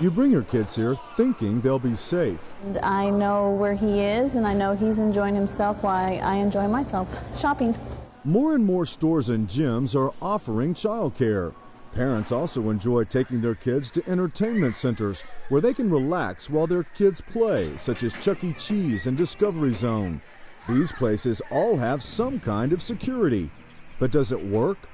You bring your kids here thinking they'll be safe. And I know where he is, and I know he's enjoying himself while I enjoy myself shopping. More and more stores and gyms are offering childcare. Parents also enjoy taking their kids to entertainment centers where they can relax while their kids play, such as Chuck E. Cheese and Discovery Zone. These places all have some kind of security. But does it work?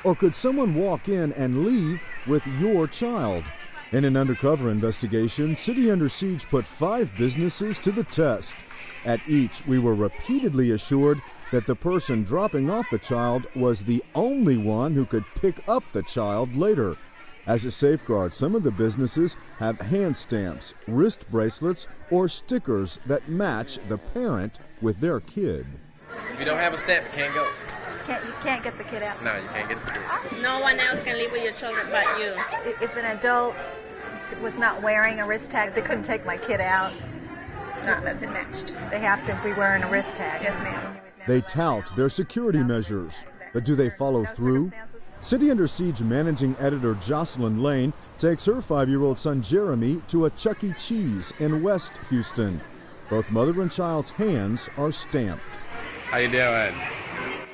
Or could someone walk in and leave with your child? In an undercover investigation, City Under Siege put 5 businesses to the test. At each, we were repeatedly assured that the person dropping off the child was the only one who could pick up the child later. As a safeguard, some of the businesses have hand stamps, wrist bracelets, or stickers that match the parent with their kid. If you don't have a stamp, you can't go. You can't get the kid out. No, you can't get the kid. No one else can leave with your children but you. If an adult was not wearing a wrist tag, they couldn't take my kid out. Not unless it matched. They have to be wearing a wrist tag. Yes, ma'am. They tout their security measures, but do they follow through? City Under Siege managing editor Jocelyn Lane takes her 5-year-old son Jeremy to a Chuck E. Cheese in West Houston. Both mother and child's hands are stamped. How you doing?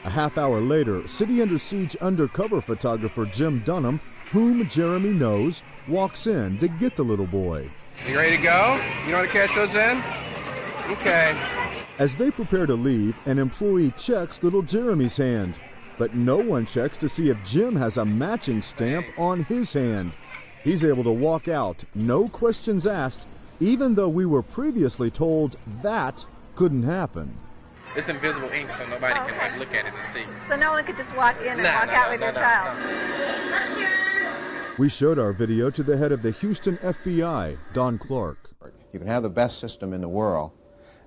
A half hour later, City Under Siege undercover photographer Jim Dunham, whom Jeremy knows, walks in to get the little boy. You ready to go? You know how to cash those in? Okay. As they prepare to leave, an employee checks little Jeremy's hand, but no one checks to see if Jim has a matching stamp on his hand. He's able to walk out, no questions asked, even though we were previously told that couldn't happen. It's invisible ink, so nobody can look at it and see. So no one could just walk in and walk out with their child. We showed our video to the head of the Houston FBI, Don Clark. You can have the best system in the world,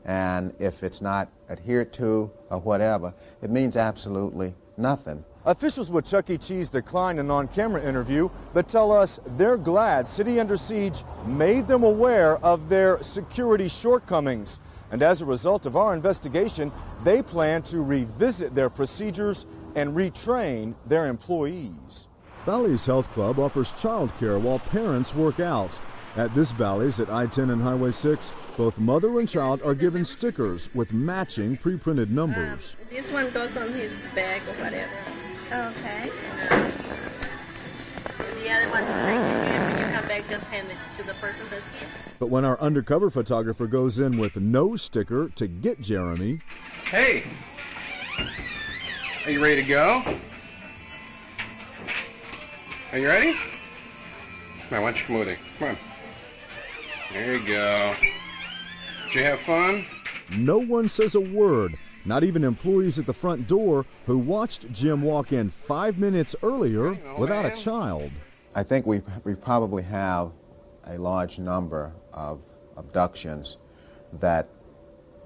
and if it's not adhered to or whatever, it means absolutely nothing. Officials with Chuck E. Cheese declined an on-camera interview, but tell us they're glad City Under Siege made them aware of their security shortcomings. And as a result of our investigation, they plan to revisit their procedures and retrain their employees. Bally's Health Club offers childcare while parents work out. At this Bally's at I-10 and Highway 6, both mother and child are given stickers with matching pre-printed numbers. This one goes on his bag or whatever. Okay. The other one you take it in, when you come back, just hand it to the person that's here. But when our undercover photographer goes in with no sticker to get Jeremy... Hey! Are you ready to go? Are you ready? Come on, why don't you come with me? Come on. There you go. Did you have fun? No one says a word, not even employees at the front door who watched Jim walk in 5 minutes earlier without a child. I think we probably have a large number of abductions that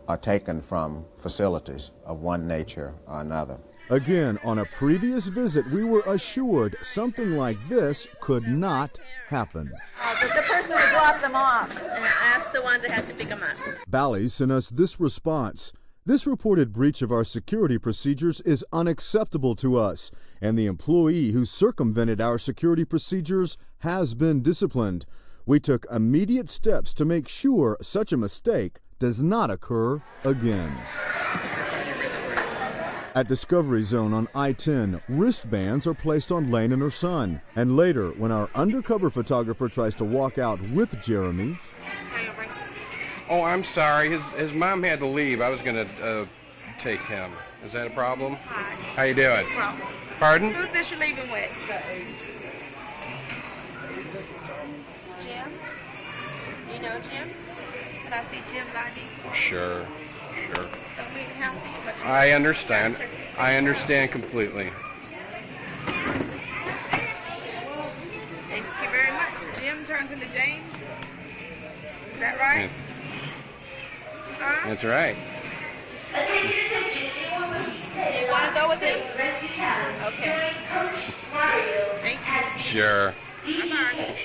are taken from facilities of one nature or another. Again, on a previous visit, we were assured something like this could not happen. The person who dropped them off. And ask the one that had to pick them up. Bally's sent us this response. This reported breach of our security procedures is unacceptable to us, and the employee who circumvented our security procedures has been disciplined. We took immediate steps to make sure such a mistake does not occur again. At Discovery Zone on I-10, wristbands are placed on Lane and her son. And later, when our undercover photographer tries to walk out with Jeremy... Oh, I'm sorry. His mom had to leave. I was going to take him. Is that a problem? Hi. How you doing? Problem. Pardon? Who's this you're leaving with? Jim? You know Jim? Can I see Jim's ID? Sure. Don't mean to house you, but you I understand. I understand completely. Thank you very much. Jim turns into James. Is that right? Yeah. Huh? That's right. Do you want to go with him? Okay. Thank you. Sure.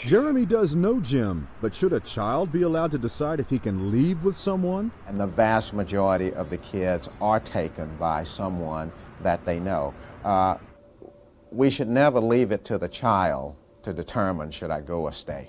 Jeremy does know Jim, but should a child be allowed to decide if he can leave with someone? And the vast majority of the kids are taken by someone that they know. We should never leave it to the child to determine should I go or stay.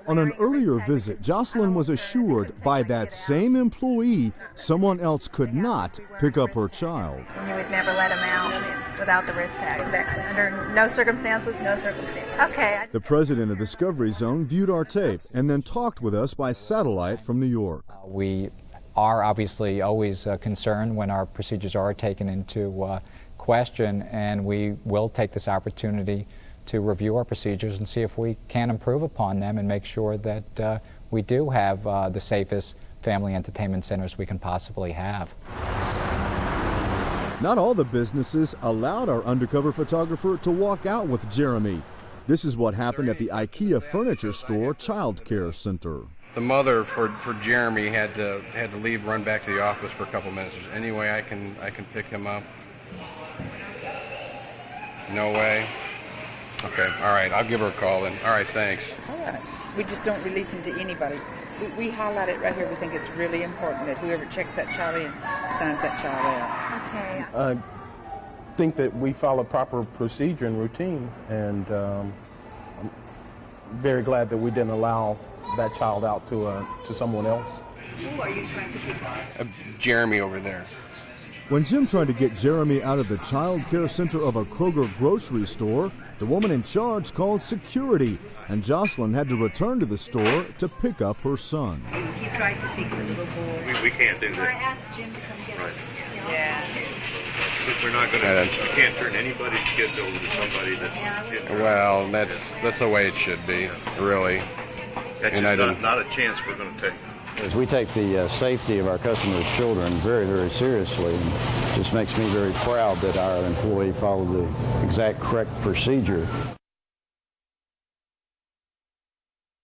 On an earlier visit, Jocelyn was assured by that same employee someone else could not pick up her child. And you would never let him out without the wrist tag? Exactly. Under no circumstances? No circumstances. Okay. The president of Discovery Zone viewed our tape and then talked with us by satellite from New York. We are obviously always concerned when our procedures are taken into question, and we will take this opportunity to review our procedures and see if we can improve upon them and make sure that we do have the safest family entertainment centers we can possibly have. Not all the businesses allowed our undercover photographer to walk out with Jeremy. This is what happened at the IKEA Furniture Store Child Care Center. The mother for Jeremy had to leave, run back to the office for a couple minutes. Is there any way I can pick him up? No way. Okay, all right, I'll give her a call then. All right, thanks. It's all right. We just don't release them to anybody. We highlight it right here. We think it's really important that whoever checks that child in signs that child out. Okay. I think that we follow proper procedure and routine, and I'm very glad that we didn't allow that child out to someone else. Who are you trying to pick up? Jeremy over there. When Jim tried to get Jeremy out of the child care center of a Kroger grocery store, the woman in charge called security, and Jocelyn had to return to the store to pick up her son. He tried to pick the little boy. We can't do I that. asked Jim to come get Right. him. Yeah. But we're not going to, you can't turn anybody's kids over to somebody that's... Well, that's the way it should be, really. That's And just not a chance we're going to take. As we take the safety of our customers' children very, very seriously, and it just makes me very proud that our employee followed the exact correct procedure.